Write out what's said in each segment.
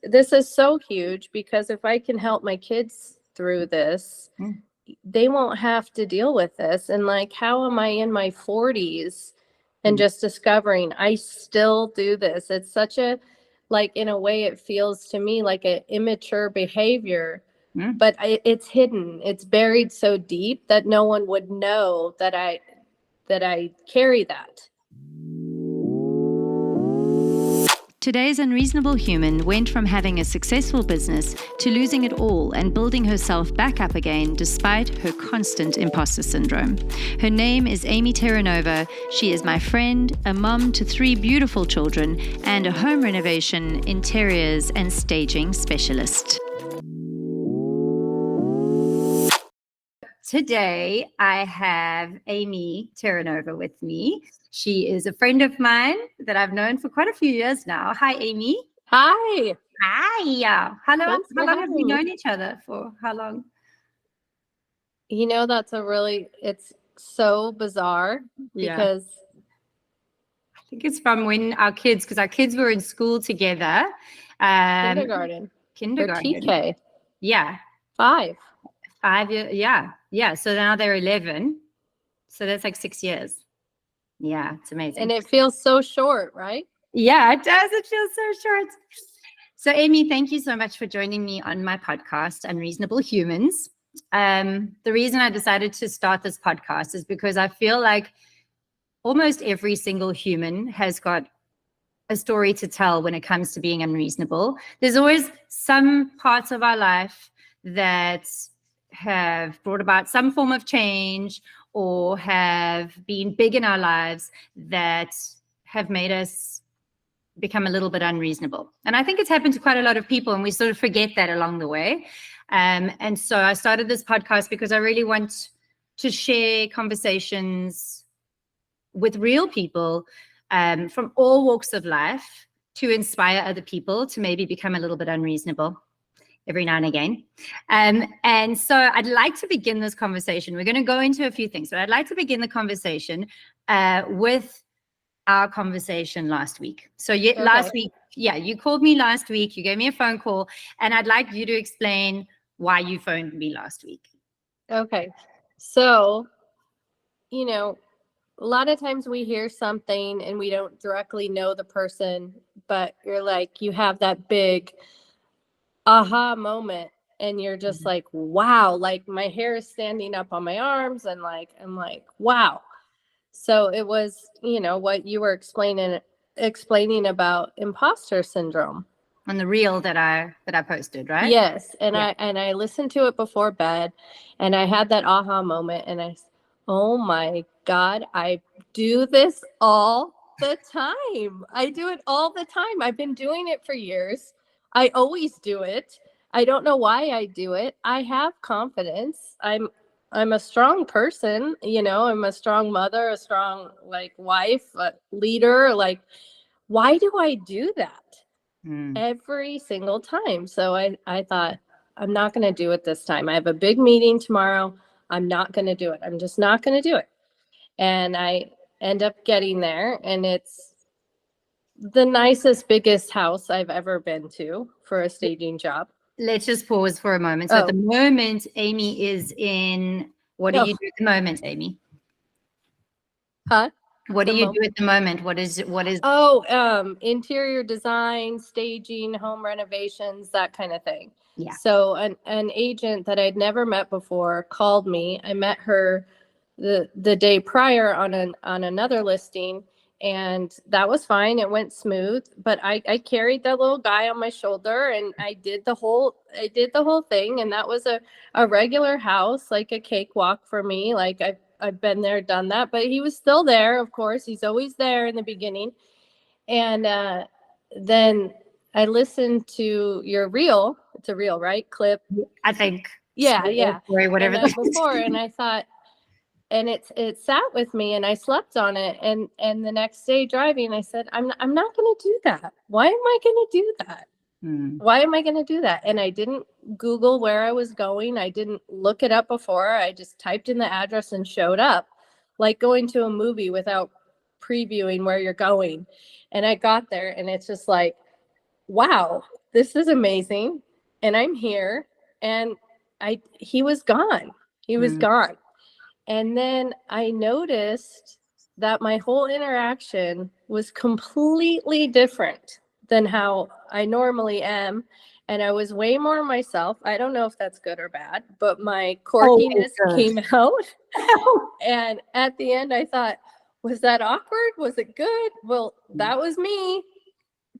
this is so huge, because if I can help my kids through this, they won't have to deal with this. And like, how am I in my 40s and just discovering I still do this? It's such a, like, in a way, it feels to me like an immature behavior, but it's hidden. It's buried so deep that no one would know that I carry that. Today's unreasonable human went from having a successful business to losing it all and building herself back up again despite her constant imposter syndrome. Her name is Amy Terranova. She is my friend, a mom to 3 beautiful children, and a home renovation, interiors, and staging specialist. Today, I have Amy Terranova with me. She is a friend of mine that I've known for quite a few years now. Hi, Amy. Hi. Hi. How long have we known each other for? How long? You know, it's so bizarre because I think it's from when our kids were in school together. Kindergarten. Or TK. Yeah. 5 years. Yeah. So now they're 11. So that's like 6 years. Yeah, it's amazing. And it feels so short, right? Yeah, it does. It feels so short. So, Amy, thank you so much for joining me on my podcast, Unreasonable Humans. The reason I decided to start this podcast is because I feel like almost every single human has got a story to tell when it comes to being unreasonable. There's always some parts of our life that have brought about some form of change or have been big in our lives that have made us become a little bit unreasonable. And I think it's happened to quite a lot of people, and we sort of forget that along the way. And so I started this podcast because I really want to share conversations with real people from all walks of life to inspire other people to maybe become a little bit unreasonable every now and again. And so I'd like to begin this conversation. We're going to go into a few things, but I'd like to begin the conversation with our conversation last week. So last week, you called me last week, you gave me a phone call, and I'd like you to explain why you phoned me last week. Okay. So, you know, a lot of times we hear something and we don't directly know the person, but you're like, you have that big aha moment, and you're just like, wow, like my hair is standing up on my arms, and like, I'm like, wow. So it was, you know, what you were explaining about imposter syndrome on the reel that I posted, right? Yes. And I listened to it before bed, and I had that aha moment, and oh my God, I do this all the time. I do it all the time. I've been doing it for years. I always do it. I don't know why I do it. I have confidence. I'm a strong person, you know, I'm a strong mother, a strong wife, a leader. Like, why do I do that every single time? So I thought, I'm not going to do it this time. I have a big meeting tomorrow. I'm not going to do it. I'm just not going to do it. And I end up getting there, and it's the nicest, biggest house I've ever been to for a staging job. Let's just pause for a moment. So at the moment, Amy is in, what do you do at the moment, Amy? Huh? What do you do at the moment? What is? Interior design, staging, home renovations, that kind of thing. Yeah. So an agent that I'd never met before called me. I met her the day prior on another listing, and that was fine. It went smooth, but I carried that little guy on my shoulder, and I did the whole thing. And that was a regular house, like a cakewalk for me. Like I've been there, done that, but he was still there. Of course, he's always there in the beginning. And then I listened to your reel. It's a reel, right? Clip. I think. Yeah. Story, whatever. And before, and I thought, and it sat with me, and I slept on it. And the next day driving, I said, I'm not going to do that. Why am I going to do that? Why am I going to do that? And I didn't Google where I was going. I didn't look it up before. I just typed in the address and showed up, like going to a movie without previewing where you're going. And I got there, and it's just like, wow, this is amazing. And I'm here. And he was gone. He was gone. And then I noticed that my whole interaction was completely different than how I normally am. And I was way more myself. I don't know if that's good or bad, but my quirkiness came out. And at the end, I thought, was that awkward? Was it good? Well, that was me.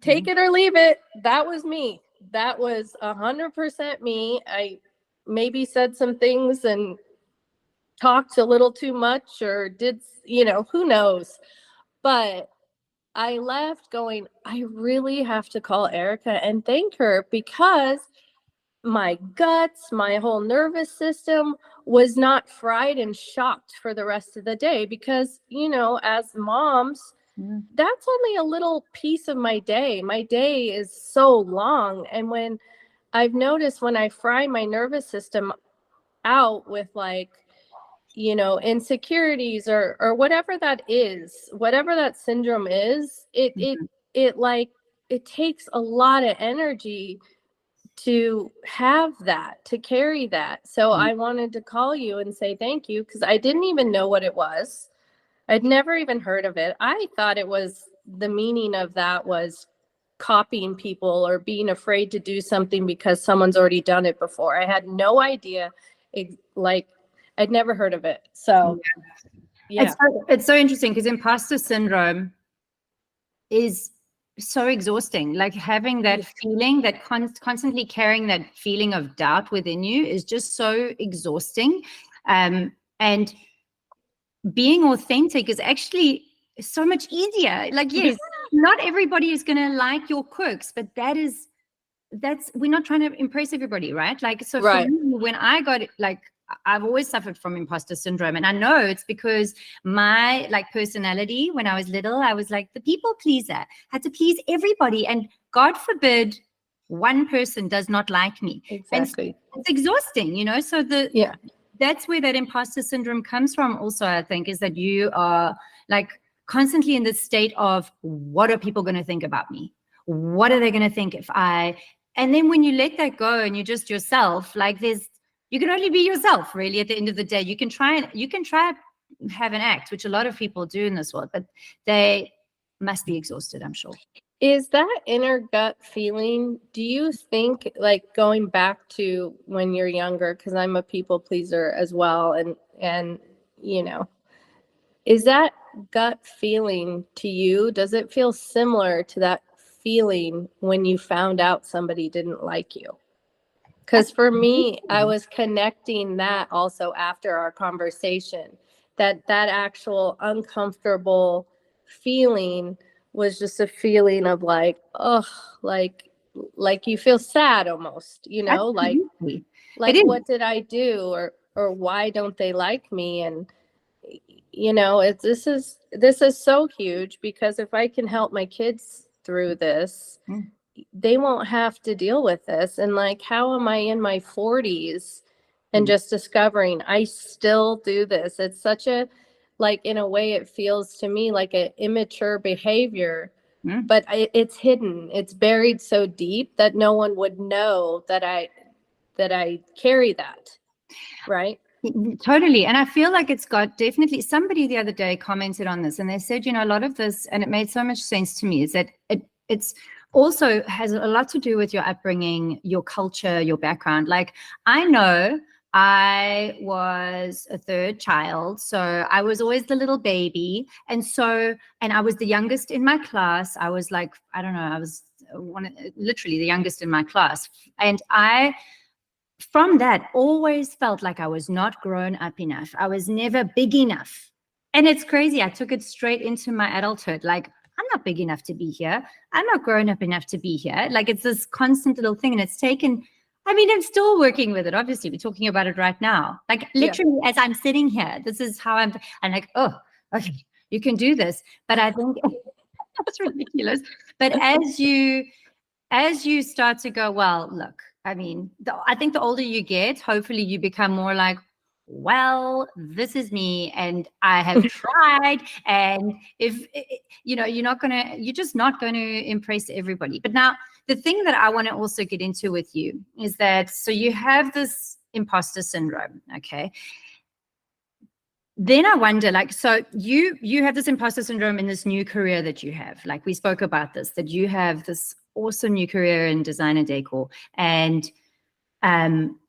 Take it or leave it. That was me. That was 100% me. I maybe said some things and talked a little too much or did, who knows. But I left going, I really have to call Erica and thank her, because my guts, my whole nervous system was not fried and shocked for the rest of the day, because, as moms, that's only a little piece of my day. My day is so long. And when I've noticed, when I fry my nervous system out with insecurities or whatever that is, whatever that syndrome is, it takes a lot of energy to have that, to carry that. So I wanted to call you and say thank you, because I didn't even know what it was. I'd never even heard of it. I thought it was, the meaning of that was copying people or being afraid to do something because someone's already done it before. I had no idea. I'd never heard of it. So yeah. It's so interesting, because imposter syndrome is so exhausting. Like having that feeling, that constantly carrying that feeling of doubt within you is just so exhausting. And being authentic is actually so much easier. Like, yes, not everybody is going to like your quirks, but we're not trying to impress everybody, right? Like, so for me, when I got I've always suffered from imposter syndrome. And I know it's because my personality, when I was little, I was like the people pleaser, had to please everybody. And God forbid one person does not like me. Exactly. And it's exhausting, So that's where that imposter syndrome comes from also, I think, is that you are constantly in this state of, what are people going to think about me? What are they going to think and then when you let that go and you're just yourself, you can only be yourself, really. At the end of the day, you can try have an act, which a lot of people do in this world, but they must be exhausted, I'm sure. Is that inner gut feeling, do you think, going back to when you're younger, because I'm a people pleaser as well, and is that gut feeling to you, does it feel similar to that feeling when you found out somebody didn't like you? Because for me, I was connecting that also after our conversation, that actual uncomfortable feeling was just a feeling of like you feel sad almost, Absolutely. What did I do, or why don't they like me? And this is so huge, because if I can help my kids through this, they won't have to deal with this. And how am I in my 40s and just discovering I still do this? It's such a, in a way, it feels to me like an immature behavior, but it's hidden. It's buried so deep that no one would know that I carry that. Right. Totally. And I feel like it's got definitely, somebody the other day commented on this and they said, a lot of this, and it made so much sense to me, is that it's also has a lot to do with your upbringing, your culture, your background. I know I was a third child, so I was always the little baby. And I was the youngest in my class. I was I was literally the youngest in my class. And from that, always felt like I was not grown up enough. I was never big enough. And it's crazy. I took it straight into my adulthood. I'm not big enough to be here. I'm not grown up enough to be here. It's this constant little thing. And it's taken, I'm still working with it. Obviously, we're talking about it right now. Literally, as I'm sitting here, this is how I'm oh, okay, you can do this. But I think that's ridiculous. But as you start to go, well, look, I think the older you get, hopefully you become more well, this is me and I have tried. And if, you're just not going to impress everybody. But now the thing that I want to also get into with you is that, so you have this imposter syndrome, okay? Then I wonder, like, so you have this imposter syndrome in this new career that you have. Like we spoke about this, that you have this awesome new career in design and decor, and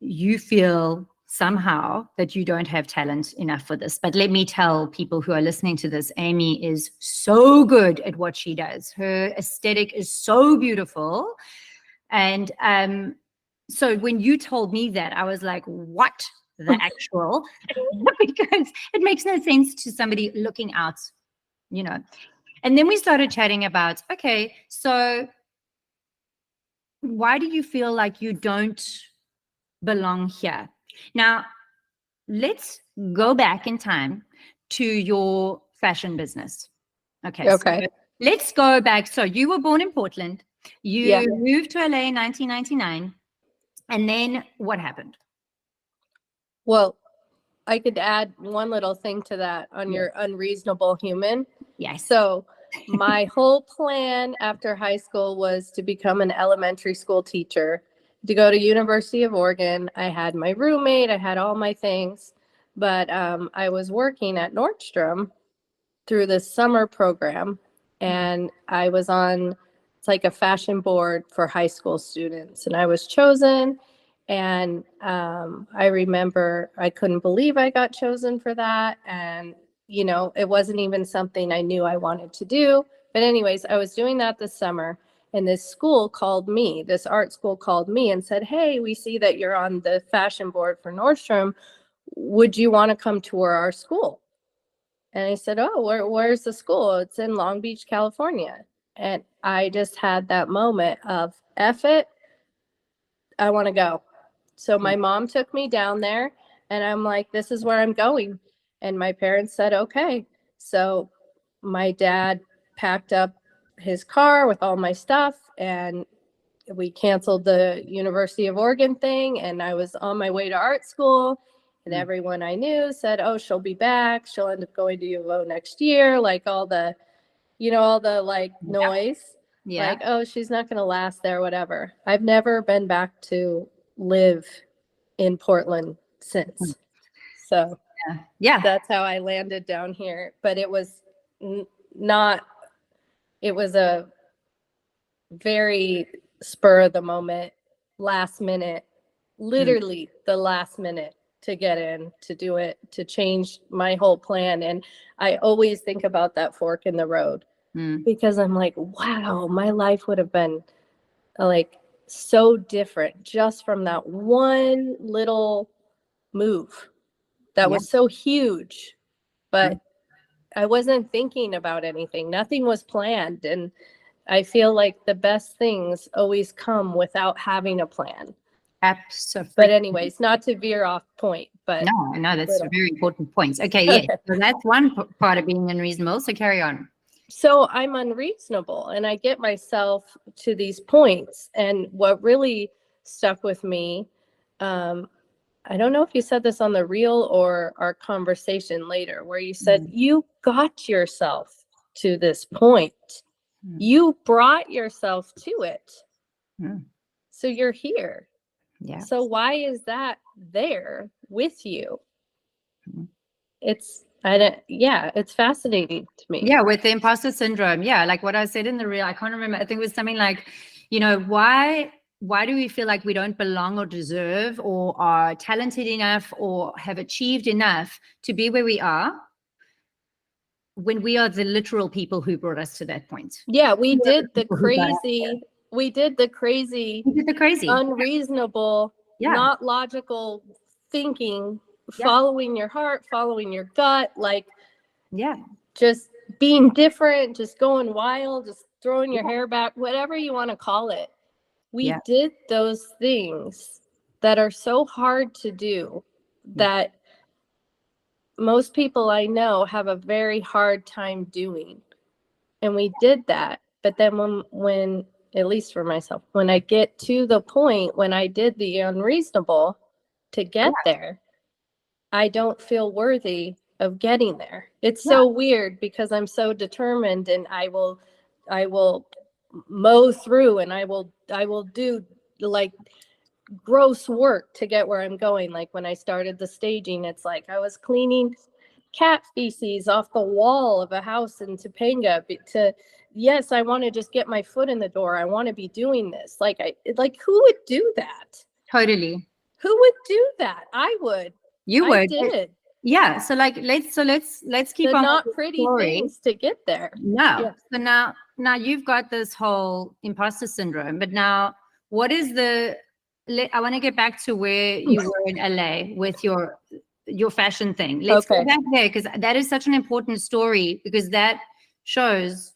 you feel somehow that you don't have talent enough for this. But let me tell people who are listening to this, Amy is so good at what she does. Her aesthetic is so beautiful. And so when you told me that, I was like, what the actual? Because it makes no sense to somebody looking out, you know. And then we started chatting about, okay, so why do you feel like you don't belong here? Now, let's go back in time to your fashion business. Okay. Okay. So let's go back. So you were born in Portland. You moved to LA in 1999. And then what happened? Well, I could add one little thing to that on your unreasonable human. Yes. So my whole plan after high school was to become an elementary school teacher, to go to University of Oregon. I had my roommate, I had all my things, but I was working at Nordstrom through this summer program, and I was on, it's like a fashion board for high school students, and I was chosen. And I remember I couldn't believe I got chosen for that. And, you know, it wasn't even something I knew I wanted to do. But anyways, I was doing that this summer, and this school called me, this art school called me and said, hey, we see that you're on the fashion board for Nordstrom. Would you want to come tour our school? And I said, oh, where's the school? It's in Long Beach, California. And I just had that moment of, F it, I want to go. So my mom took me down there, and I'm like, this is where I'm going. And my parents said, okay. So my dad packed up his car with all my stuff, and we canceled the University of Oregon thing. And I was on my way to art school, and everyone I knew said, oh, she'll be back. She'll end up going to U of O next year. Like all the, you know, all the like noise. Yeah. Like, oh, she's not going to last there, whatever. I've never been back to live in Portland since. So Yeah. that's how I landed down here. But it was not, it was a very spur of the moment, last minute, literally the last minute to get in, to do it, to change my whole plan. And I always think about that fork in the road because I'm like, wow, my life would have been like so different just from that one little move that was so huge. But I wasn't thinking about anything. Nothing was planned. And I feel like the best things always come without having a plan. Absolutely. But anyways, not to veer off point, but no, that's a very important point. Okay, yes. So that's one part of being unreasonable. So carry on. So I'm unreasonable, and I get myself to these points. And what really stuck with me, I don't know if you said this on the reel or our conversation later, where you said you got yourself to this point. You brought yourself to it. So you're here. Yeah. So why is that there with you? It's fascinating to me. Yeah, with the imposter syndrome. Yeah, like what I said in the reel, I can't remember. I think it was something like, you know, why do we feel like we don't belong or deserve or are talented enough or have achieved enough to be where we are when we are the literal people who brought us to that point? Yeah, we did the crazy, unreasonable, not logical thinking, following your heart, following your gut, like just being different, just going wild, just throwing your hair back, whatever you want to call it. We did those things that are so hard to do that most people I know have a very hard time doing. And we did that. But then when at least for myself, when I get to the point when I did the unreasonable to get there, I don't feel worthy of getting there. It's so weird because I'm so determined, and I will mow through, and I will do like gross work to get where I'm going. Like when I started the staging, it's like I was cleaning cat feces off the wall of a house in Topanga to, yes, I want to just get my foot in the door. I want to be doing this. Like who would do that? Totally. Who would do that? I would. You I would. did. Yeah. So like, let's keep The on not with the pretty story. things to get there. No. Yeah. So now you've got this whole imposter syndrome, but now what is I want to get back to where you were in LA with your fashion thing. Let's go back there, because that is such an important story, because that shows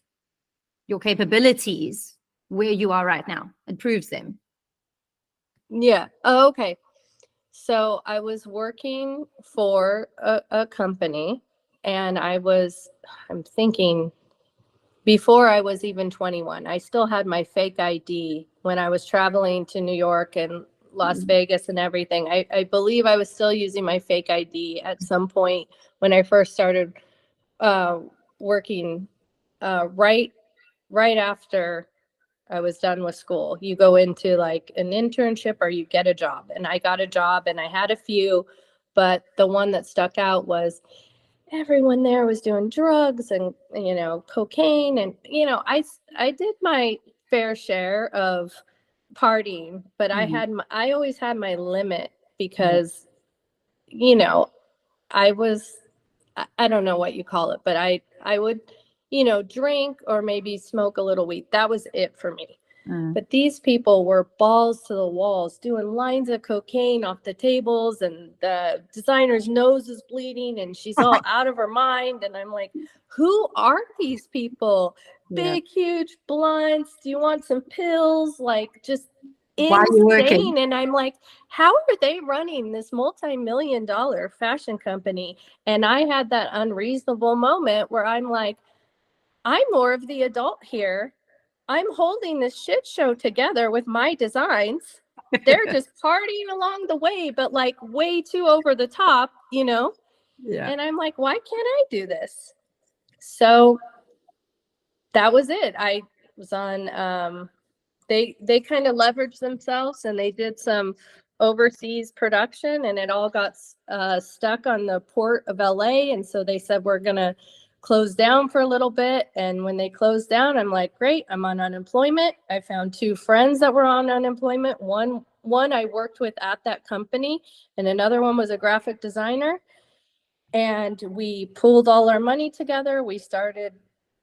your capabilities where you are right now. It proves them. Yeah. Oh, okay. So I was working for a company, and I'm thinking before I was even 21, I still had my fake ID when I was traveling to New York and Las Vegas and everything. I believe I was still using my fake ID at some point when I first started working right after I was done with school. You go into like an internship or you get a job. And I got a job, and I had a few, but the one that stuck out was everyone there was doing drugs and, cocaine. And, I did my fair share of partying, but I always had my limit because, I was, I don't know what you call it, but I would, drink or maybe smoke a little weed. That was it for me. But these people were balls to the walls, doing lines of cocaine off the tables, and the designer's nose is bleeding, and she's all out of her mind. And I'm like, who are these people? Big, huge blunts. Do you want some pills? Like, just insane. And I'm like, how are they running this multi-million-dollar fashion company? And I had that unreasonable moment where I'm like, I'm more of the adult here. I'm holding this shit show together with my designs. They're just partying along the way, but like way too over the top, Yeah. And I'm like, why can't I do this? So that was it. I was on, they kind of leveraged themselves, and they did some overseas production, and it all got stuck on the port of LA. And so they said, we're going to close down for a little bit. And when they closed down, I'm like, great, I'm on unemployment. I found 2 friends that were on unemployment. One I worked with at that company, and another one was a graphic designer. And we pooled all our money together.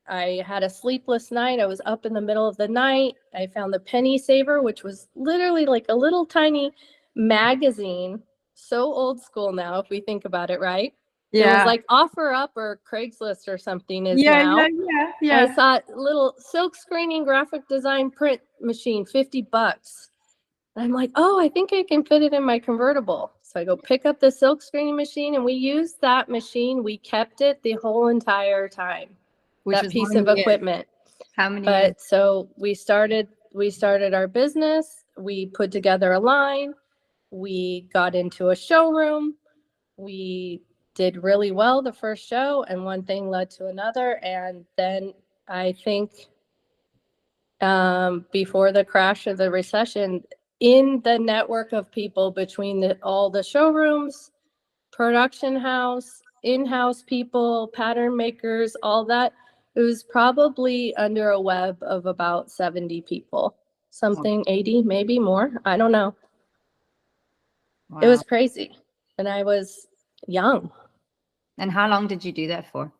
I had a sleepless night. I was up in the middle of the night. I found the Penny Saver, which was literally like a little tiny magazine. So old school now, if we think about it, right? Yeah. It was like OfferUp or Craigslist or something is now. Yeah. I saw little silk screening graphic design print machine, $50. I'm like, oh, I think I can fit it in my convertible. So I go pick up the silk screening machine, and we used that machine. We kept it the whole entire time. That piece of equipment. How many years? But so we started our business. We put together a line. We got into a showroom. We did really well the first show, and one thing led to another. And then I think before the crash of the recession, in the network of people between all the showrooms, production house, in-house people, pattern makers, all that, it was probably under a web of about 70 people, something 80, maybe more. I don't know. Wow. It was crazy. And I was young. And how long did you do that for?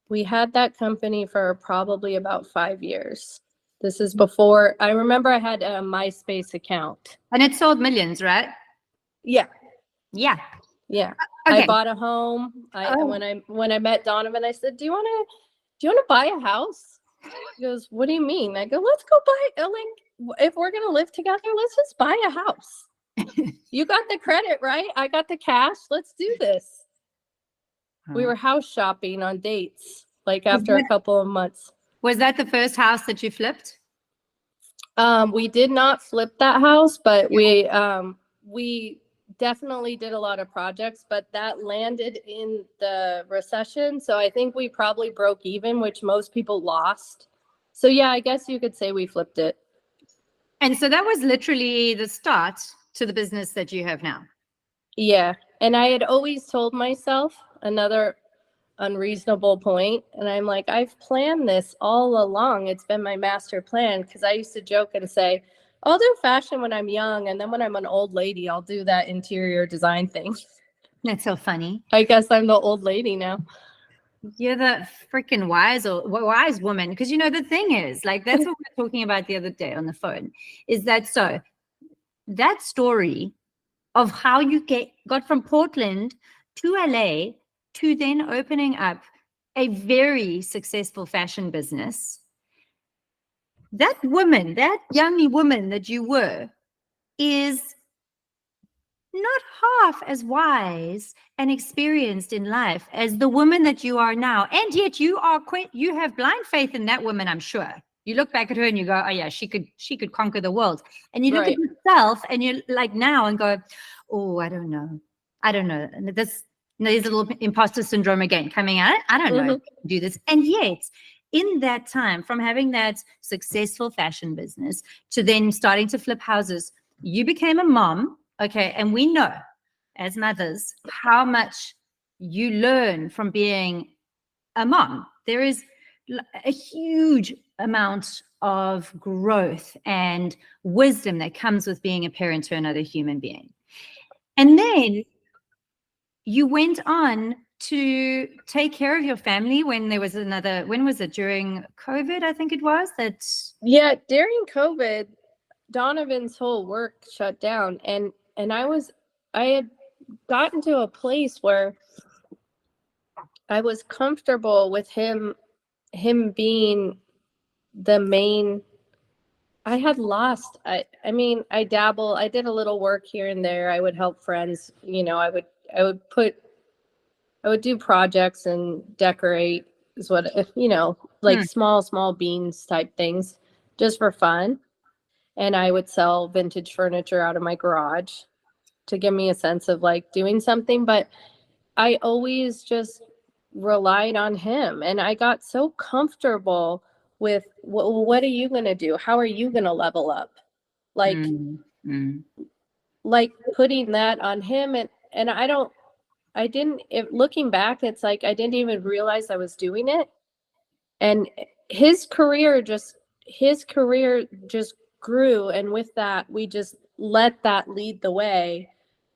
We had that company for probably about 5 years. This is before, I remember I had a MySpace account. And it sold millions, right? Yeah. Yeah. Yeah. Okay. I bought a home. When I met Donovan, I said, do you want to buy a house? He goes, what do you mean? I go, let's go buy, if we're going to live together, let's just buy a house. You got the credit, right? I got the cash. Let's do this. We were house shopping on dates, like after a couple of months. Was that the first house that you flipped? We did not flip that house, but we definitely did a lot of projects, but that landed in the recession. So I think we probably broke even, which most people lost. So yeah, I guess you could say we flipped it. And so that was literally the start to the business that you have now. Yeah. And I had always told myself another unreasonable point, and I'm like, I've planned this all along. It's been my master plan, because I used to joke and say, I'll do fashion when I'm young, and then when I'm an old lady, I'll do that interior design thing. That's so funny. I guess I'm the old lady now. You're the freaking wise woman. Because, you know, the thing is, like, that's what we were talking about the other day on the phone, is that so that story of how you got from Portland to LA to then opening up a very successful fashion business. That woman, that young woman that you were, is not half as wise and experienced in life as the woman that you are now. And yet you have blind faith in that woman, I'm sure. You look back at her and you go, oh yeah, she could conquer the world. And you look at yourself and you're like now and go, oh, I don't know. And there's a little imposter syndrome again coming out. I don't know if I can do this. And yet in that time, from having that successful fashion business to then starting to flip houses, you became a mom. Okay. And we know as mothers how much you learn from being a mom. There is a huge amount of growth and wisdom that comes with being a parent to another human being. And then you went on to take care of your family when there was when was it? During COVID, I think it was that. Yeah. During COVID, Donovan's whole work shut down, and I had gotten to a place where I was comfortable with him being the main. I had lost. I mean, I dabble. I did a little work here and there. I would help friends. You know, I would do projects and decorate is what, you know, like small beans type things just for fun. And I would sell vintage furniture out of my garage to give me a sense of like doing something. But I always just relied on him, and I got so comfortable with, what are you going to do? How are you going to level up? Like, like putting that on him. And looking back, it's like, I didn't even realize I was doing it. And his career just grew. And with that, we just let that lead the way.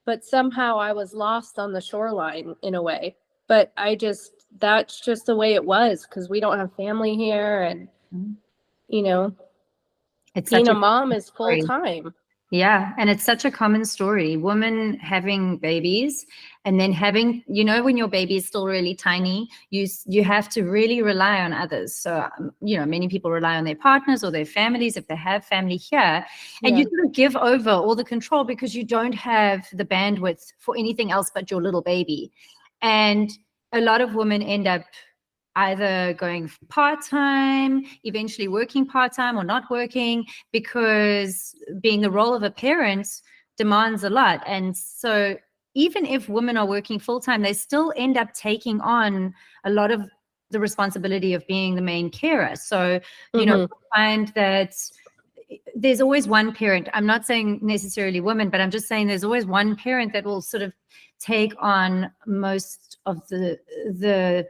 But somehow I was lost on the shoreline in a way. But that's just the way it was, because we don't have family here. And, you know, being a mom is full time. Yeah. And it's such a common story. Women having babies and then having, you know, when your baby is still really tiny, you have to really rely on others. So, you know, many people rely on their partners or their families if they have family here. And you sort of give over all the control because you don't have the bandwidth for anything else but your little baby. And a lot of women end up either going part-time, eventually working part-time or not working, because being the role of a parent demands a lot. And so even if women are working full-time, they still end up taking on a lot of the responsibility of being the main carer. So, you know, find that there's always one parent. I'm not saying necessarily women, but I'm just saying there's always one parent that will sort of take on most of the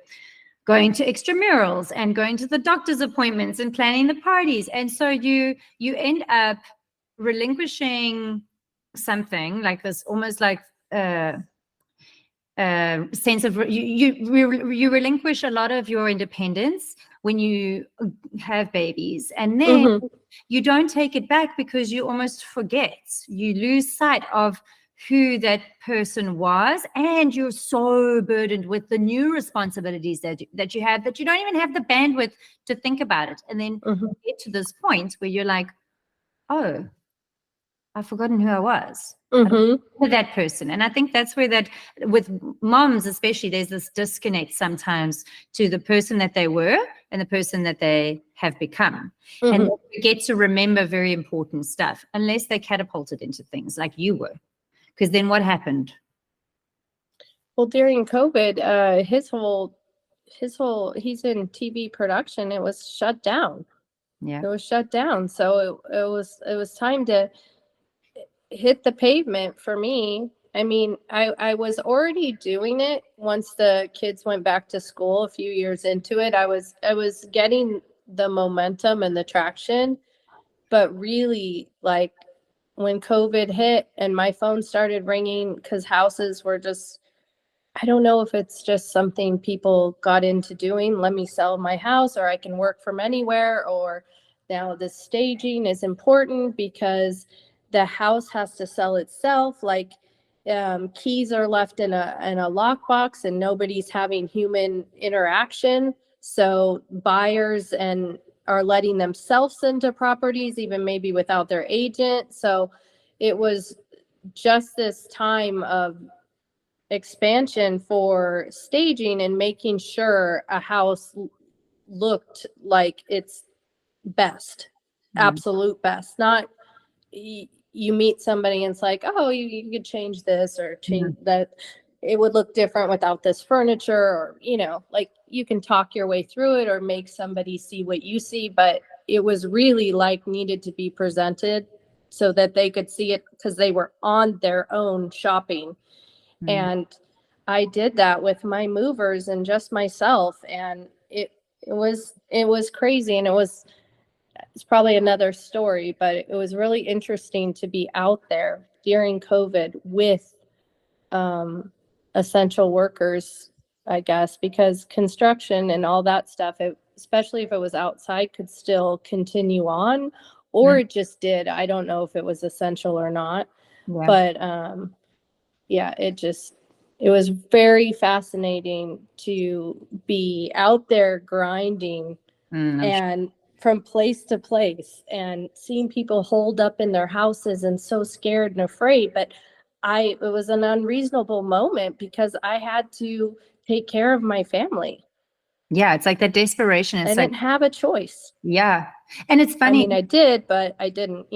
going to extramurals and going to the doctor's appointments and planning the parties. And so you end up relinquishing something like this, almost like sense of you relinquish a lot of your independence when you have babies, and then you don't take it back because you almost forget. You lose sight of who that person was, and you're so burdened with the new responsibilities that you have that you don't even have the bandwidth to think about it. And then you get to this point where you're like, oh, I've forgotten who I was. I don't remember that person. And I think that's where that, with moms especially, there's this disconnect sometimes to the person that they were and the person that they have become. And they get to remember very important stuff unless they catapulted into things like you were. Because then what happened? Well, during COVID, he's in TV production. It was shut down. Yeah. It was shut down. So it was time to hit the pavement for me. I mean, I was already doing it once the kids went back to school a few years into it. I was getting the momentum and the traction, but really like when COVID hit and my phone started ringing because houses were just, I don't know if it's just something people got into doing. Let me sell my house, or I can work from anywhere, or now the staging is important because the house has to sell itself. Like keys are left in a lockbox and nobody's having human interaction. So buyers and are letting themselves into properties, even maybe without their agent. So it was just this time of expansion for staging and making sure a house looked like its best, absolute best. Not you meet somebody and it's like, oh, you could change this or change that. It would look different without this furniture, or, like you can talk your way through it or make somebody see what you see. But it was really like needed to be presented so that they could see it because they were on their own shopping. And I did that with my movers and just myself. And it was crazy. And it's probably another story, but it was really interesting to be out there during COVID with essential workers, I guess, because construction and all that stuff, especially if it was outside, could still continue on, or it just did. I don't know if it was essential or not, but yeah, it was very fascinating to be out there grinding and from place to place and seeing people holed up in their houses and so scared and afraid. But it was an unreasonable moment because I had to take care of my family. Yeah, it's like that desperation. It's I didn't have a choice. Yeah. And it's I funny. mean, I did, but I didn't,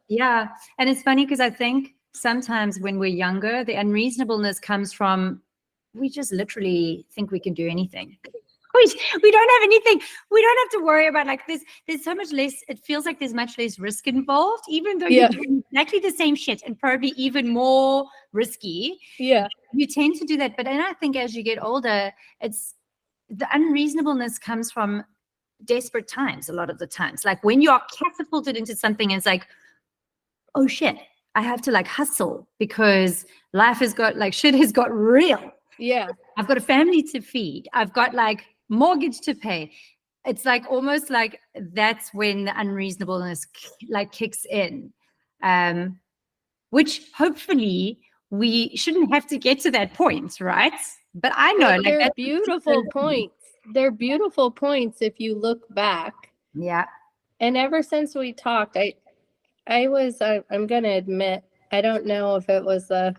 Yeah. And it's funny because I think sometimes when we're younger, the unreasonableness comes from we just literally think we can do anything. We don't have anything. We don't have to worry about like this. There's so much less. It feels like there's much less risk involved, even though you're doing exactly the same shit and probably even more risky. Yeah. You tend to do that. But then I think as you get older, it's the unreasonableness comes from desperate times a lot of the times. Like when you are catapulted into something, it's like, oh shit, I have to like hustle because life has got like shit has got real. Yeah. I've got a family to feed. I've got like mortgage to pay. It's like almost like that's when the unreasonableness like kicks in, which hopefully we shouldn't have to get to that point, right? But I know like they're beautiful points. They're beautiful points if you look back. Yeah. And ever since we talked, I'm going to admit, I don't know if it was a,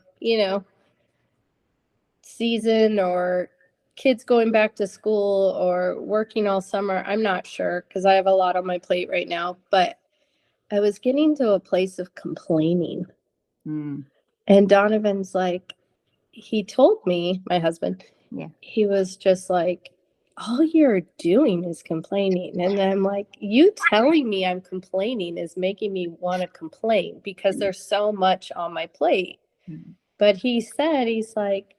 season or kids going back to school or working all summer. I'm not sure because I have a lot on my plate right now, but I was getting to a place of complaining. And Donovan's like, he told me, my husband, he was just like, all you're doing is complaining. And I'm like, you telling me I'm complaining is making me want to complain because there's so much on my plate. But he's like,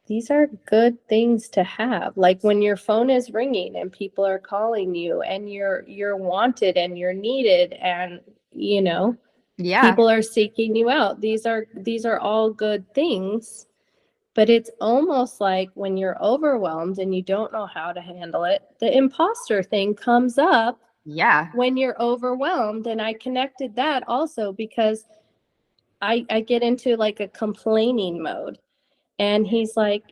these are good things to have. Like when your phone is ringing and people are calling you and you're wanted and you're needed and, people are seeking you out. These are all good things. But it's almost like when you're overwhelmed and you don't know how to handle it, the imposter thing comes up. Yeah. When you're overwhelmed. And I connected that also because I get into like a complaining mode. And he's like,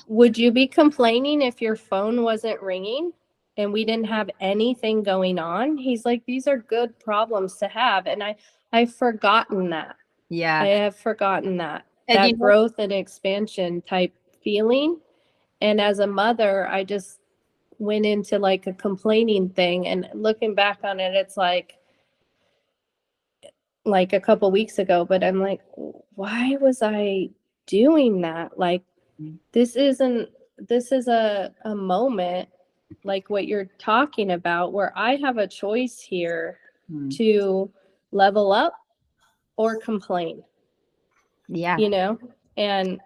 would you be complaining if your phone wasn't ringing and we didn't have anything going on? He's like, these are good problems to have. And I've forgotten that. Yeah. I have forgotten that. That growth and expansion type feeling. And as a mother, I just went into like a complaining thing. And looking back on it, it's like a couple weeks ago, but I'm like, why was I doing that? Like, this is a moment like what you're talking about, where I have a choice here Mm. to level up or complain, Yeah. you know? And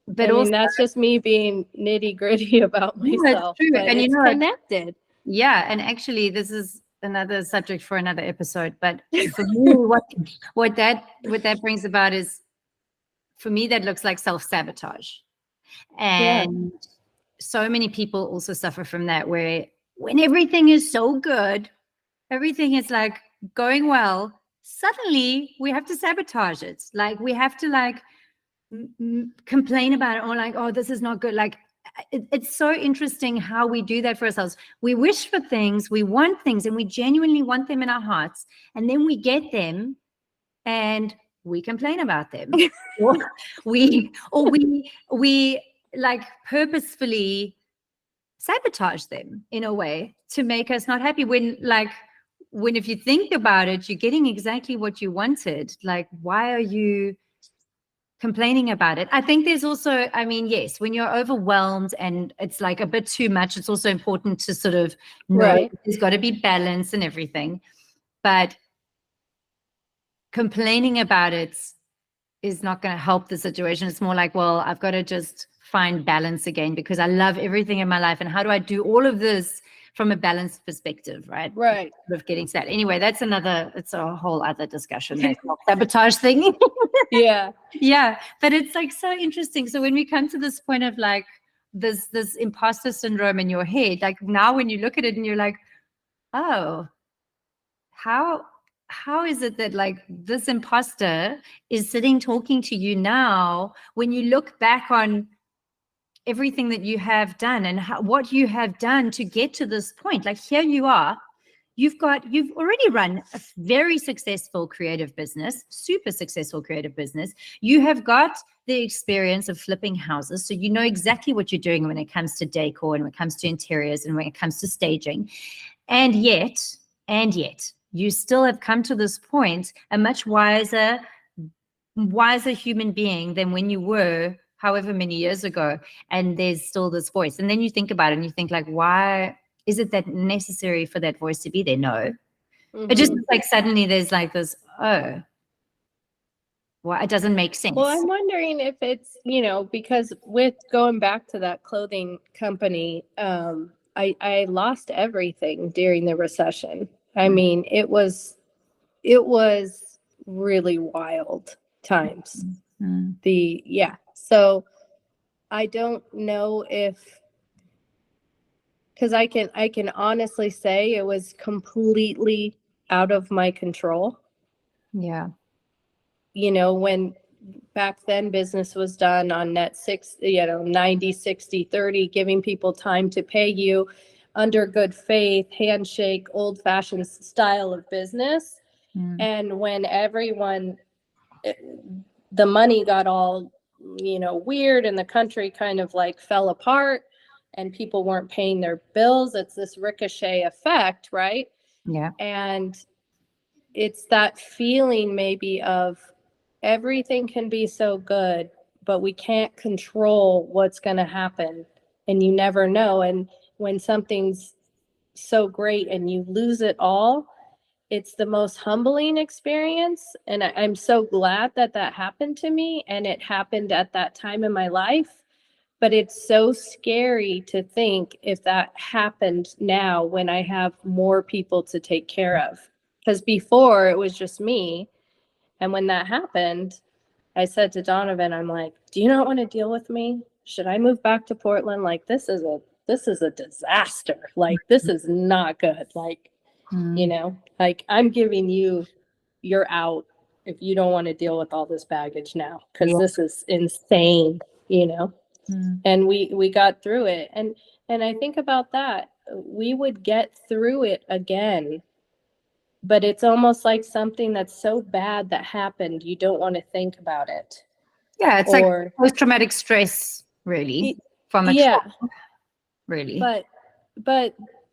But I mean, also, that's just me being nitty gritty about yeah, it's myself, true. but And it's connected. yeah, and actually this is another subject for another episode. But for me, what that brings about is, for me, that looks like self-sabotage. Yeah. And so many people also suffer from that, where when everything is so good, everything is like going well, suddenly we have to sabotage it. Like we have to like complain about it, or like, oh, this is not good. Like it's so interesting how we do that for ourselves. We wish for things, we want things, and we genuinely want them in our hearts, and then we get them and we complain about them. or we like purposefully sabotage them in a way to make us not happy, when if you think about it, you're getting exactly what you wanted. Like, why are you complaining about it? I think there's also, I mean, yes, when you're overwhelmed and it's like a bit too much, it's also important to sort of know Right. there's got to be balance and everything. But complaining about it is not going to help the situation. It's more like, well, I've got to just find balance again, because I love everything in my life. And how do I do all of this from a balanced perspective, right? Right. Of getting to that. Anyway, it's a whole other discussion, that sabotage thing. Yeah. Yeah, but it's like so interesting. So when we come to this point of like this imposter syndrome in your head, like now when you look at it and you're like, oh, how is it that like this imposter is sitting talking to you now, when you look back on everything that you have done and what you have done to get to this point? Like, here you are, you've already run a very successful creative business, super successful creative business. You have got the experience of flipping houses, so you know exactly what you're doing when it comes to decor and when it comes to interiors and when it comes to staging. And yet you still have come to this point a much wiser human being than when you were however many years ago. And there's still this voice. And then you think about it and you think like, why is it that necessary for that voice to be there? No. It just like suddenly there's like this, oh, well, it doesn't make sense. Well, I'm wondering if it's, because with going back to that clothing company, I lost everything during the recession. I mean, it was really wild times. So I don't know because I can honestly say it was completely out of my control. Yeah. When back then business was done on net 90, 60, 30, giving people time to pay you under good faith, handshake, old fashioned style of business. And when the money got all, weird, and the country kind of like fell apart and people weren't paying their bills, it's this ricochet effect, right? Yeah. And it's that feeling maybe of everything can be so good, but we can't control what's going to happen, and you never know. And when something's so great and you lose it all, it's the most humbling experience. And I'm so glad that happened to me, and it happened at that time in my life. But it's so scary to think if that happened now when I have more people to take care of. Because before it was just me. And when that happened, I said to Donovan, I'm like, do you not want to deal with me? Should I move back to Portland? Like, this is a disaster. Like, this is not good. Like, like I'm giving you're out if you don't want to deal with all this baggage now, because this is insane. And we got through it. And I think about that. We would get through it again, but it's almost like something that's so bad that happened, you don't want to think about it. Yeah, it's like post-traumatic stress, really, from a trauma, really. But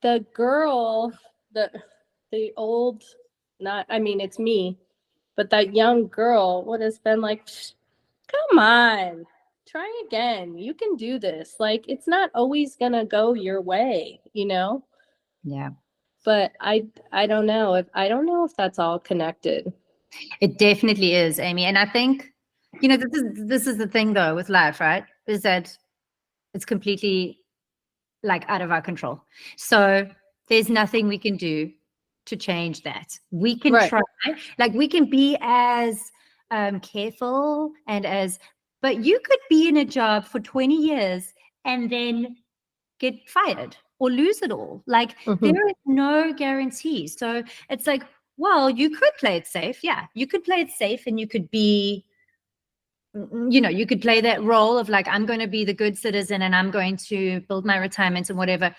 the girl, the old, it's me, but that young girl would have been like, come on, try again. You can do this. Like, it's not always going to go your way, you know? Yeah. But I don't know if that's all connected. It definitely is, Amy. And I think, this is the thing though with life, right? Is that it's completely like out of our control. So there's nothing we can do to change that. We can Right. try, like we can be as careful but you could be in a job for 20 years and then get fired or lose it all. Like there is no guarantee. So it's like, well, you could play it safe. Yeah, you could play it safe and you could be, you could play that role of like, I'm going to be the good citizen and I'm going to build my retirement and whatever.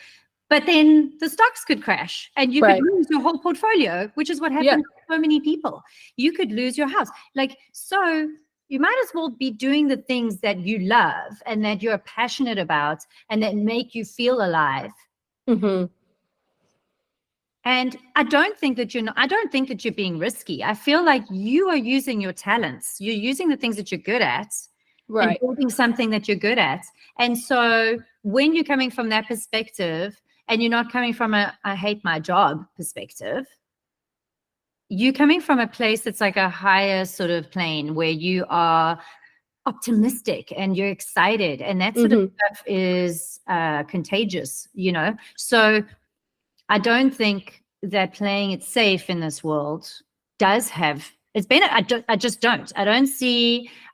But then the stocks could crash and you could lose your whole portfolio, which is what happened to so many people. You could lose your house. Like, so you might as well be doing the things that you love and that you're passionate about and that make you feel alive. And I don't think that you're being risky. I feel like you are using your talents. You're using the things that you're good at and building something that you're good at. And so when you're coming from that perspective and you're not coming from a I hate my job perspective, you're coming from a place that's like a higher sort of plane where you are optimistic and you're excited, and that sort of stuff is contagious, So I don't think that playing it safe in this world does have it's been. I just don't. I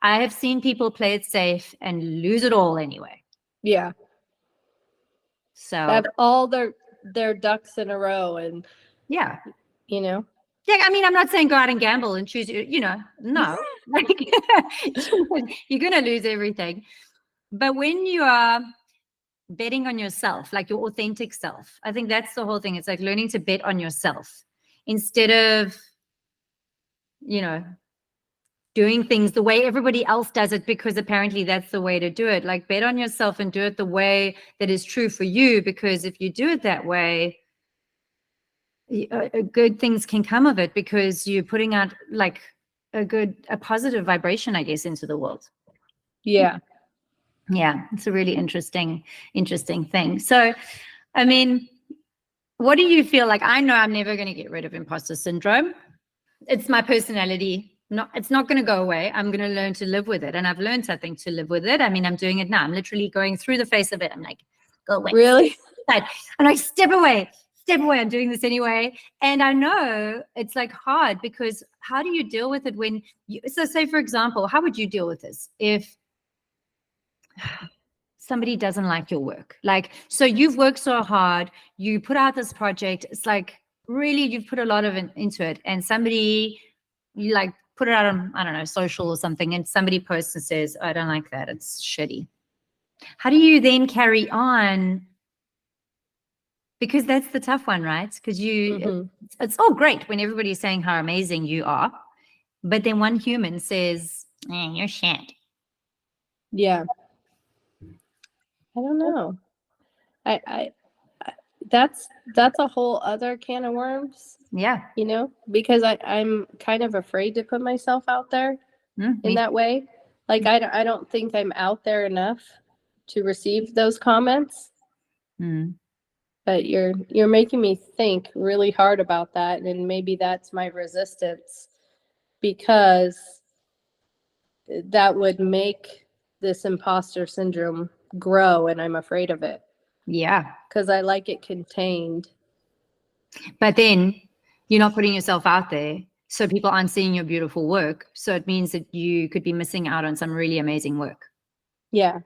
have seen people play it safe and lose it all anyway. Yeah. So have all their ducks in a row, and yeah. Yeah, I mean, I'm not saying go out and gamble and choose, no. Like you're going to lose everything. But when you are betting on yourself, like your authentic self, I think that's the whole thing. It's like learning to bet on yourself instead of, doing things the way everybody else does it because apparently that's the way to do it. Like bet on yourself and do it the way that is true for you, because if you do it that way, good things can come of it because you're putting out like a positive vibration, I guess, into the world. Yeah. It's a really interesting thing. So, I mean, what do you feel like? I know I'm never going to get rid of imposter syndrome. It's my personality. It's not going to go away. I'm going to learn to live with it. And I've learned, I think, to live with it. I mean, I'm doing it now. I'm literally going through the face of it. I'm like, go away. Really? And I step away. I'm doing this anyway. And I know it's like hard because how do you deal with it when so say, for example, how would you deal with this if somebody doesn't like your work? Like, so you've worked so hard, you put out this project. It's like, really, you've put a lot of into it. And somebody, you like put it out on, I don't know, social or something. And somebody posts and says, I don't like that. It's shitty. How do you then carry on? Because that's the tough one, right? Because it's all great when everybody's saying how amazing you are. But then one human says, you're shit. Yeah. I don't know. I that's a whole other can of worms. Yeah. Because I'm kind of afraid to put myself out there in that way. Like, I don't think I'm out there enough to receive those comments. But you're making me think really hard about that, and maybe that's my resistance, because that would make this imposter syndrome grow, and I'm afraid of it. Yeah. Because I like it contained. But then you're not putting yourself out there, so people aren't seeing your beautiful work. So it means that you could be missing out on some really amazing work. Yeah.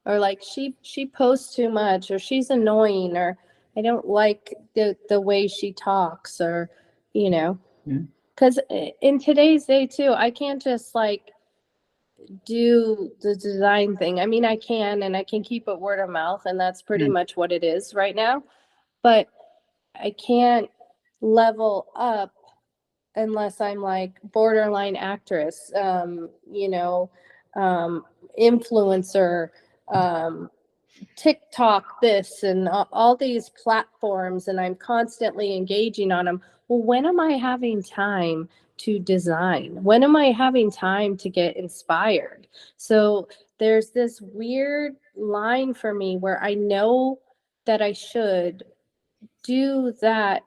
Or like she posts too much, or she's annoying, or I don't like the way she talks, or, because in today's day too, I can't just like do the design thing. I mean, I can, and I can keep it word of mouth, and that's pretty much what it is right now. But I can't level up unless I'm like borderline actress, influencer, TikTok, this, and all these platforms, and I'm constantly engaging on them. Well, when am I having time to design? When am I having time to get inspired? So there's this weird line for me where I know that I should do that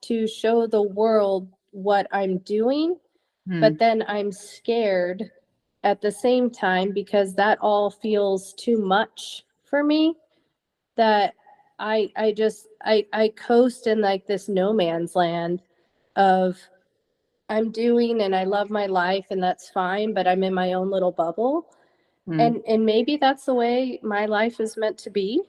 to show the world what I'm doing, but then I'm scared at the same time because that all feels too much for me, that I coast in like this no man's land of I'm doing and I love my life and that's fine, but I'm in my own little bubble. And maybe that's the way my life is meant to be,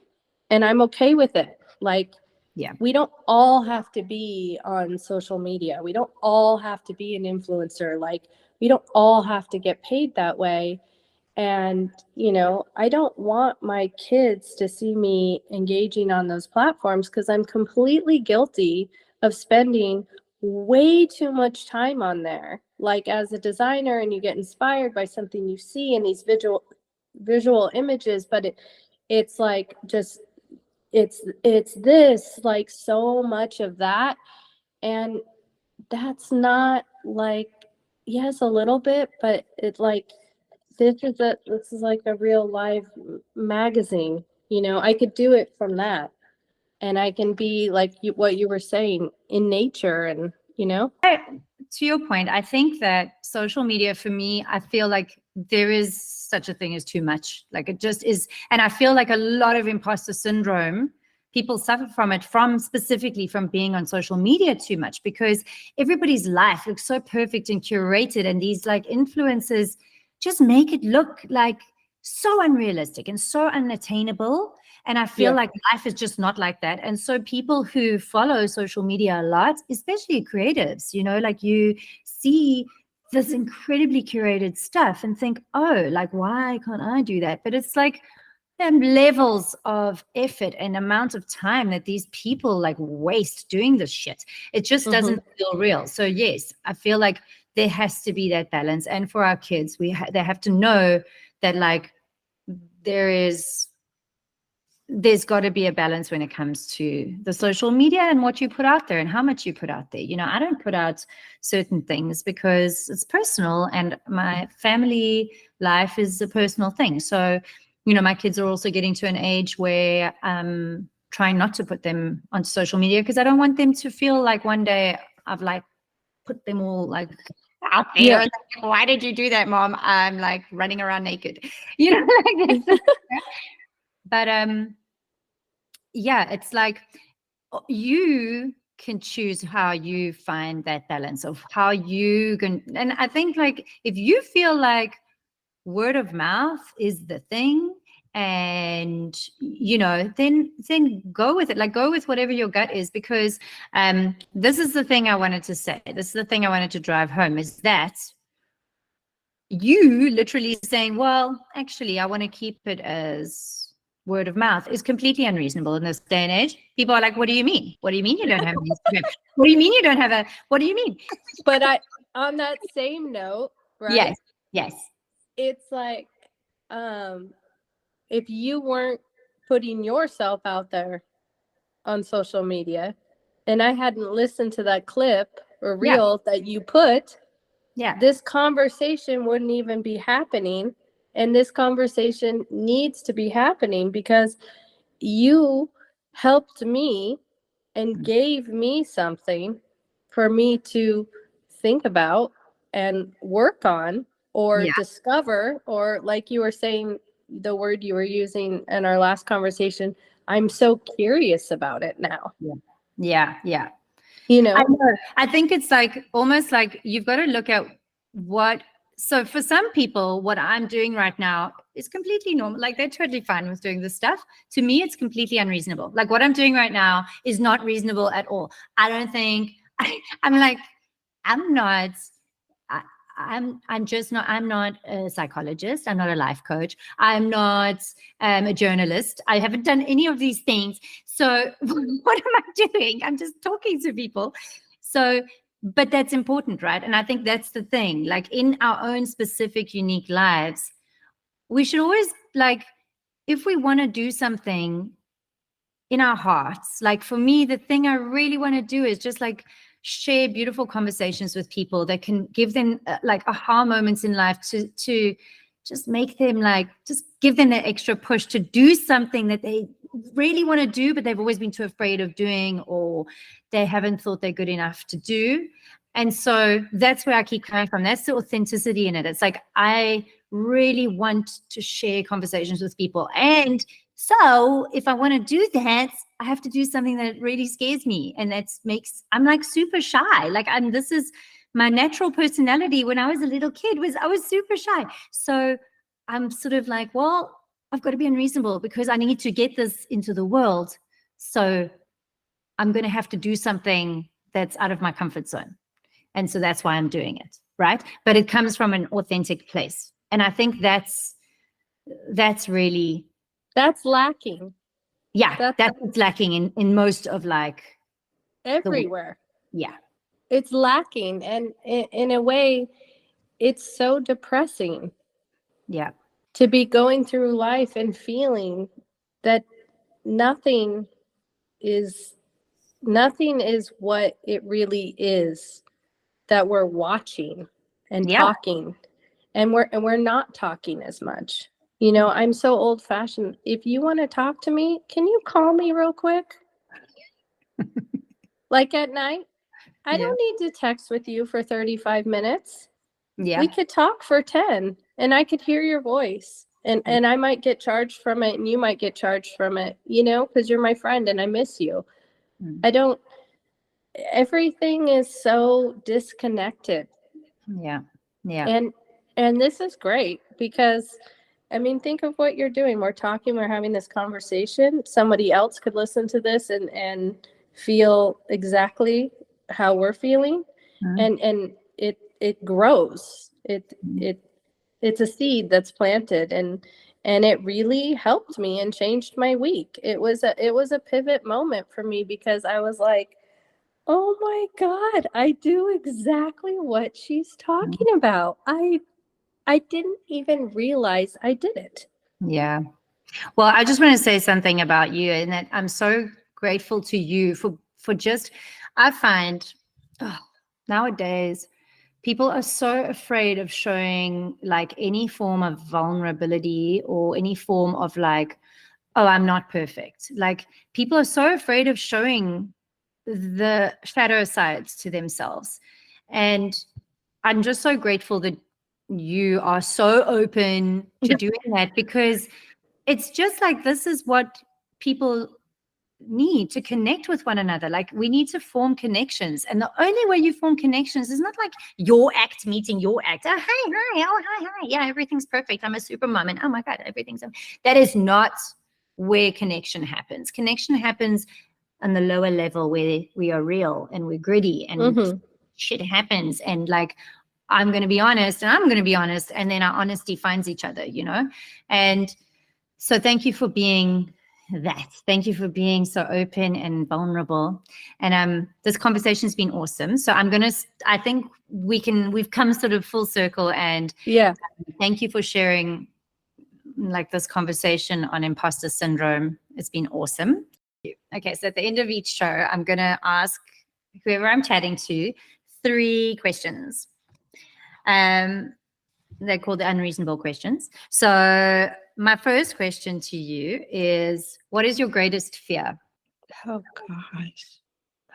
and I'm okay with it. Like, Yeah. we don't all have to be on social media. We don't all have to be an influencer. Like, we don't all have to get paid that way. And, I don't want my kids to see me engaging on those platforms because I'm completely guilty of spending way too much time on there. Like, as a designer, and you get inspired by something you see in these visual images, but it's like just it's this, like, so much of that. And that's not like, yes, a little bit, but it's like this is like a real live magazine. I could do it from that, and I can be like what you were saying, in nature, and To your point, I think that social media for me, I feel like there is such a thing as too much. Like, it just is. And I feel like a lot of imposter syndrome, people suffer from it, specifically from being on social media too much, because everybody's life looks so perfect and curated. And these like influencers just make it look like so unrealistic and so unattainable. And I feel like life is just not like that. And so people who follow social media a lot, especially creatives, like you see this incredibly curated stuff and think, oh, like, why can't I do that? But it's like levels of effort and amount of time that these people like waste doing this shit. It just doesn't feel real. So yes, I feel like there has to be that balance. And for our kids, they have to know that like there's got to be a balance when it comes to the social media and what you put out there and how much you put out there. I don't put out certain things because it's personal, and my family life is a personal thing. So, my kids are also getting to an age where I'm trying not to put them onto social media because I don't want them to feel like one day I've like put them all like out there. Yeah. Like, why did you do that, Mom? I'm like running around naked, like this. But yeah, it's like you can choose how you find that balance of how you can. And I think like if you feel like word of mouth is the thing, and then go with it. Like, go with whatever your gut is, because this is the thing I wanted to say. This is the thing I wanted to drive home, is that you literally saying, well, actually, I want to keep it as word of mouth, is completely unreasonable in this day and age. People are like, what do you mean? What do you mean you don't have an Instagram? What do you mean you don't have what do you mean? But on that same note, right? Yes. It's like, if you weren't putting yourself out there on social media, and I hadn't listened to that clip or reel that you put, this conversation wouldn't even be happening. And this conversation needs to be happening because you helped me and gave me something for me to think about and work on, or discover, or like you were saying, the word you were using in our last conversation, I'm so curious about it now. Yeah. I know. I think it's like almost like you've got to look at so for some people, what I'm doing right now is completely normal. Like, they're totally fine with doing this stuff. To me, it's completely unreasonable. Like, what I'm doing right now is not reasonable at all. I don't think I'm like, I'm not, I'm just not, I'm not a psychologist. I'm not a life coach. I'm not a journalist. I haven't done any of these things. So what am I doing? I'm just talking to people. So, but that's important, right? And I think that's the thing, like in our own specific, unique lives, we should always, like, if we want to do something in our hearts, like for me, the thing I really want to do is just like share beautiful conversations with people that can give them like aha moments in life to just make them like, just give them that extra push to do something that they really want to do, but they've always been too afraid of doing, or they haven't thought they're good enough to do. And so that's where I keep coming from. That's the authenticity in it. It's like, I really want to share conversations with people. And so if I want to do that, I have to do something that really scares me. And I'm like super shy. Like this is my natural personality. When I was a little kid I was super shy. So I'm sort of like, well, I've got to be unreasonable because I need to get this into the world. So I'm going to have to do something that's out of my comfort zone. And so that's why I'm doing it, right? But it comes from an authentic place. And I think that's really... That's lacking. Yeah, that's what's lacking in most of like... everywhere. Yeah. It's lacking. And in a way, it's so depressing. Yeah. To be going through life and feeling that nothing is what it really is, that we're watching and talking, and we're not talking as much. You know, I'm so old fashioned. If you want to talk to me, can you call me real quick? Like at night? I don't need to text with you for 35 minutes. Yeah. We could talk for 10 and I could hear your voice, and I might get charged from it and you might get charged from it, you know, because you're my friend and I miss you. Everything is so disconnected. Yeah. Yeah. And this is great because, I mean, think of what you're doing. We're talking, we're having this conversation. Somebody else could listen to this and feel exactly how we're feeling. And it grows. It's a seed that's planted, and it really helped me and changed my week. It was a pivot moment for me because I was like, oh my God, I do exactly what she's talking about. I didn't even realize I did it. Yeah. Well, I just want to say something about you, and that I'm so grateful to you for just, I find nowadays people are so afraid of showing like any form of vulnerability or any form of like, oh, I'm not perfect. Like people are so afraid of showing the shadow sides to themselves. And I'm just so grateful that you are so open to doing that, because it's just like, this is what people need to connect with one another. Like we need to form connections, and the only way you form connections is not like your act meeting your act. Oh, hi, oh, hi, yeah, everything's perfect, I'm a super mom, and oh my God, that is not where connection happens. Connection happens on the lower level where we are real and we're gritty and shit happens, and like, I'm going to be honest and I'm going to be honest, and then our honesty finds each other, you know? And so thank you for being that. Thank you for being so open and vulnerable. And this conversation's been awesome. So I think we've come sort of full circle, and thank you for sharing like this conversation on imposter syndrome. It's been awesome. Okay, so at the end of each show, I'm going to ask whoever I'm chatting to 3 questions. They're called the unreasonable questions. So my first question to you is, what is your greatest fear? Oh gosh.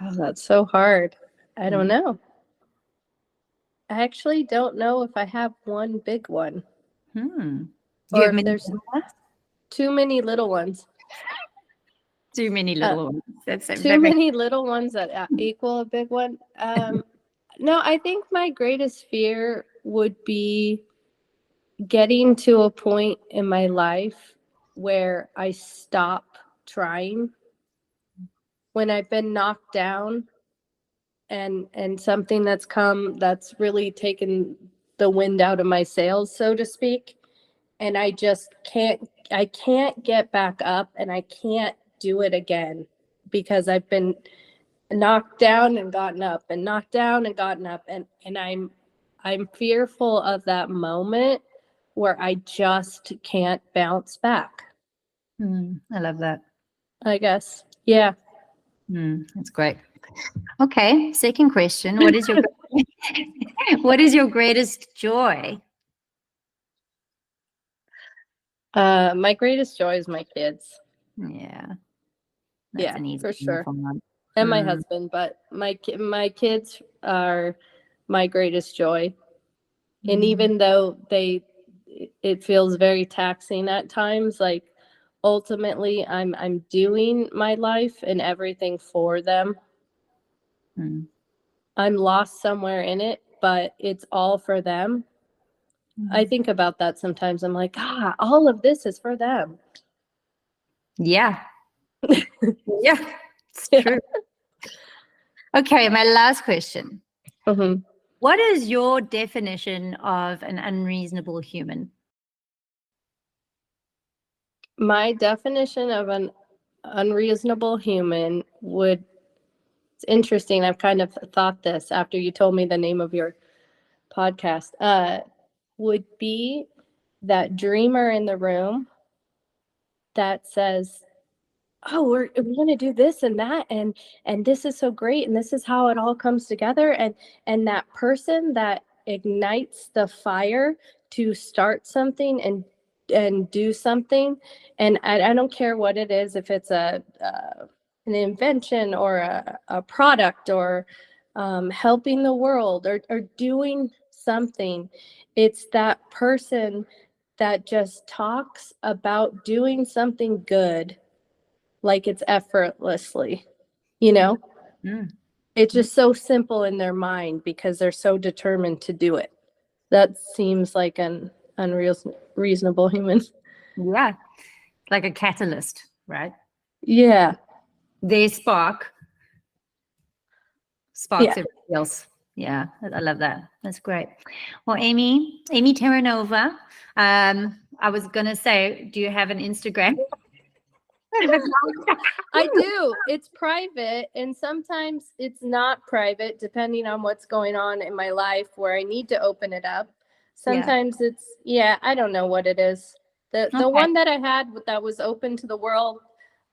Oh, that's so hard. I don't know. I actually don't know if I have one big one. Do you have there's too many little ones. Too many little ones. Many little ones that equal a big one. No, I think my greatest fear would be getting to a point in my life where I stop trying. When I've been knocked down and something that's come that's really taken the wind out of my sails, so to speak, and I just can't get back up, and I can't do it again because I've been knocked down and gotten up and knocked down and gotten up, and I'm fearful of that moment where I just can't bounce back. I love that. I guess. Yeah. That's great. Okay, second question. What is your what is your greatest joy? My greatest joy is my kids. Yeah, that's Yeah, an easy for sure. one. And my husband, but my kids are my greatest joy. And even though it feels very taxing at times, like ultimately I'm doing my life and everything for them. I'm lost somewhere in it, but it's all for them. I think about that sometimes. I'm like, all of this is for them. Yeah. Yeah, it's true. Okay, my last question. Mm-hmm. What is your definition of an unreasonable human? My definition of an unreasonable human it's interesting. I've kind of thought this after you told me the name of your podcast, would be that dreamer in the room that says, oh, we're going to do this and that, and this is so great, and this is how it all comes together, and that person that ignites the fire to start something and do something. And I don't care what it is, if it's an invention or a product, or helping the world, or doing something. It's that person that just talks about doing something good like it's effortlessly, It's just so simple in their mind because they're so determined to do it. That seems like an unreasonable human. Yeah, like a catalyst, right? Yeah. Their sparks Yeah. everybody else. Yeah, I love that. That's great. Well, Amy Terranova, I was going to say, do you have an Instagram? I do. It's private, and sometimes it's not private, depending on what's going on in my life where I need to open it up. Sometimes it's, I don't know what it is. The one that I had that was open to the world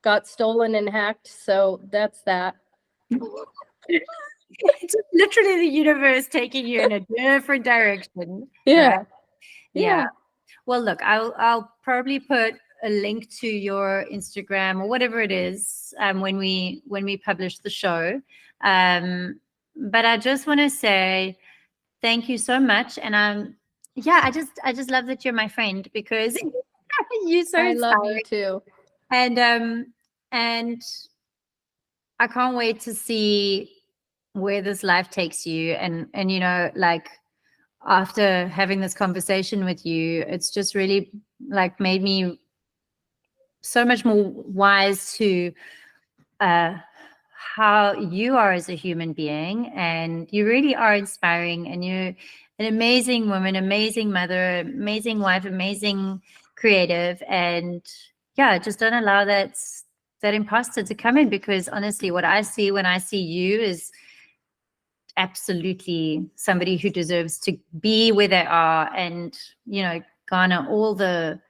got stolen and hacked, so that's that. It's literally the universe taking you in a different direction. Yeah. Right? Yeah. Well, look, I'll probably put a link to your Instagram or whatever it is when we publish the show. But I just want to say thank you so much, and I just love that you're my friend, because you're so I love inspiring. you too. And I can't wait to see where this life takes you, and like, after having this conversation with you, it's just really like made me so much more wise to how you are as a human being. And you really are inspiring, and you're an amazing woman, amazing mother, amazing wife, amazing creative. And just don't allow that imposter to come in, because honestly, what I see when I see you is absolutely somebody who deserves to be where they are, and garner all the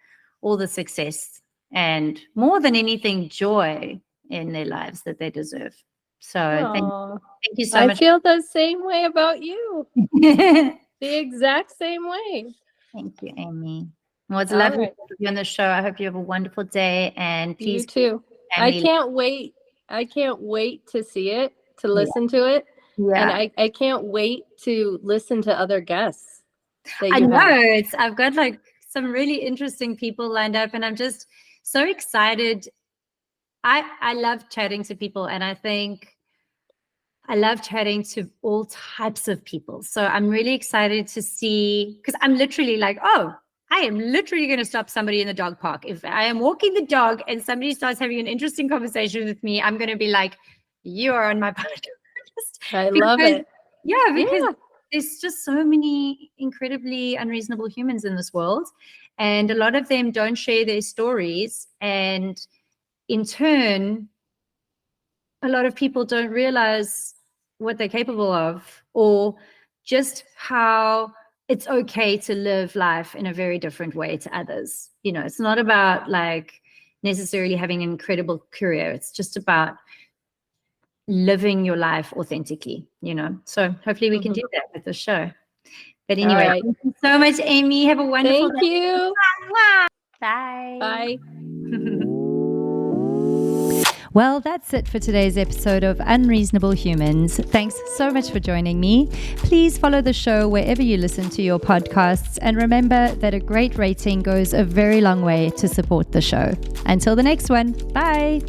success, and more than anything, joy in their lives that they deserve. So thank you so much. I feel the same way about you. The exact same way. Thank you, Amy. Well, it's lovely to have you on the show. I hope you have a wonderful day, and please, you too. I can't wait to see it, to listen to it. And I can't wait to listen to other guests that you have. I've got like some really interesting people lined up, and I'm just so excited. I love chatting to people, and I think I love chatting to all types of people. So I'm really excited to see, because I'm literally like, I am literally going to stop somebody in the dog park. If I am walking the dog and somebody starts having an interesting conversation with me, I'm going to be like, you are on my podcast. I love it. Yeah, because there's just so many incredibly unreasonable humans in this world. And a lot of them don't share their stories. And in turn, a lot of people don't realize what they're capable of, or just how it's okay to live life in a very different way to others. It's not about like necessarily having an incredible career. It's just about living your life authentically, So hopefully we can do that with the show. But anyway, All right. thank you so much, Amy. Have a wonderful Thank day. you. Bye. Bye. Well, that's it for today's episode of Unreasonable Humans. Thanks so much for joining me. Please follow the show wherever you listen to your podcasts, and remember that a great rating goes a very long way to support the show. Until the next one, bye.